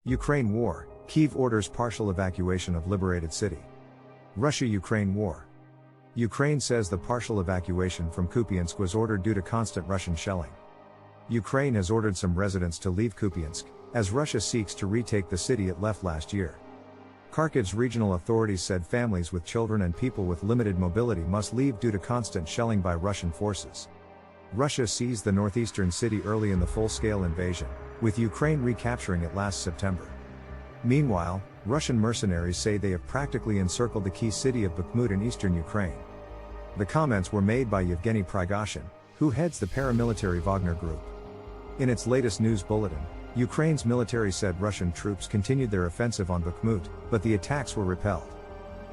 Ukraine war, Kyiv orders partial evacuation of liberated city. Russia-Ukraine war. Ukraine says the partial evacuation from Kupiansk was ordered due to constant Russian shelling. Ukraine has ordered some residents to leave Kupiansk, as Russia seeks to retake the city it left last year. Kharkiv's regional authorities said families with children and people with limited mobility must leave due to constant shelling by Russian forces. Russia seized the northeastern city early in the full-scale invasion, with Ukraine recapturing it last September. Meanwhile, Russian mercenaries say they have practically encircled the key city of Bakhmut in eastern Ukraine. The comments were made by Yevgeny Prigozhin, who heads the paramilitary Wagner Group. In its latest news bulletin, Ukraine's military said Russian troops continued their offensive on Bakhmut, but the attacks were repelled.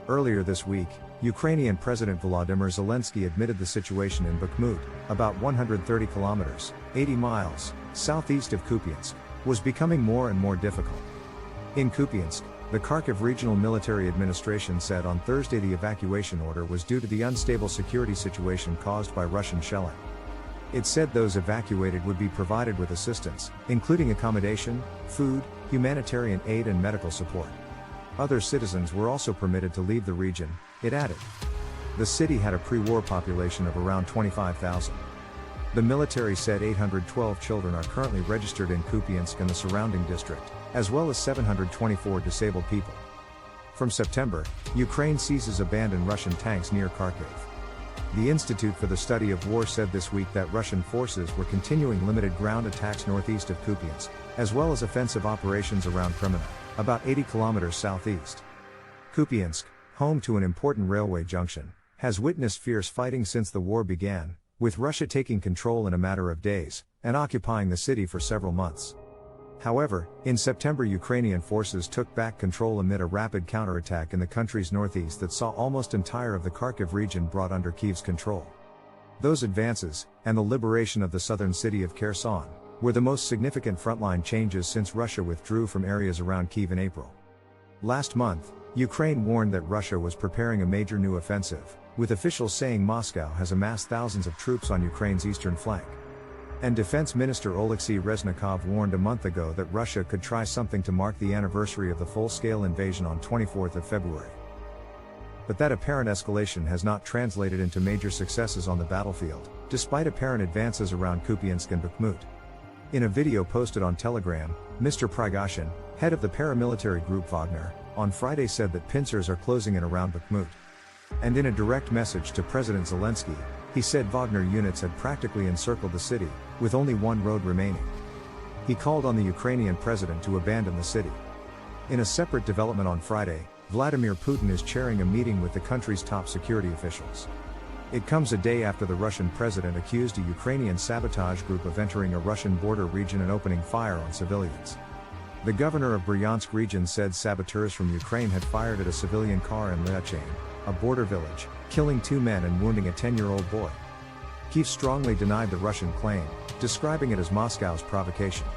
Earlier this week, Ukrainian President Volodymyr Zelensky admitted the situation in Bakhmut, about 130 kilometers, 80 miles, southeast of Kupiansk, was becoming more and more difficult. In Kupiansk, the Kharkiv Regional Military Administration said on Thursday the evacuation order was due to the unstable security situation caused by Russian shelling. It said those evacuated would be provided with assistance, including accommodation, food, humanitarian aid and medical support. Other citizens were also permitted to leave the region, it added. The city had a pre-war population of around 25,000. The military said 812 children are currently registered in Kupiansk and the surrounding district, as well as 724 disabled people. From September, Ukraine seizes abandoned Russian tanks near Kharkiv. The Institute for the Study of War said this week that Russian forces were continuing limited ground attacks northeast of Kupiansk, as well as offensive operations around Kreminna, about 80 kilometers southeast. Kupiansk, home to an important railway junction, has witnessed fierce fighting since the war began, with Russia taking control in a matter of days, and occupying the city for several months. However, in September Ukrainian forces took back control amid a rapid counterattack in the country's northeast that saw almost entire of the Kharkiv region brought under Kyiv's control. Those advances, and the liberation of the southern city of Kherson, were the most significant frontline changes since Russia withdrew from areas around Kyiv in April. Last month, Ukraine warned that Russia was preparing a major new offensive, with officials saying Moscow has amassed thousands of troops on Ukraine's eastern flank. And Defense Minister Oleksiy Reznikov warned a month ago that Russia could try something to mark the anniversary of the full-scale invasion on 24th of February. But that apparent escalation has not translated into major successes on the battlefield, despite apparent advances around Kupiansk and Bakhmut. In a video posted on Telegram, Mr. Prigozhin, head of the paramilitary group Wagner, on Friday said that pincers are closing in around Bakhmut. And in a direct message to President Zelensky, he said Wagner units had practically encircled the city, with only one road remaining. He called on the Ukrainian president to abandon the city. In a separate development on Friday, Vladimir Putin is chairing a meeting with the country's top security officials. It comes a day after the Russian president accused a Ukrainian sabotage group of entering a Russian border region and opening fire on civilians. The governor of Bryansk region said saboteurs from Ukraine had fired at a civilian car in Lyachin, a border village, killing 2 men and wounding a 10-year-old boy. Kyiv strongly denied the Russian claim, describing it as Moscow's provocation.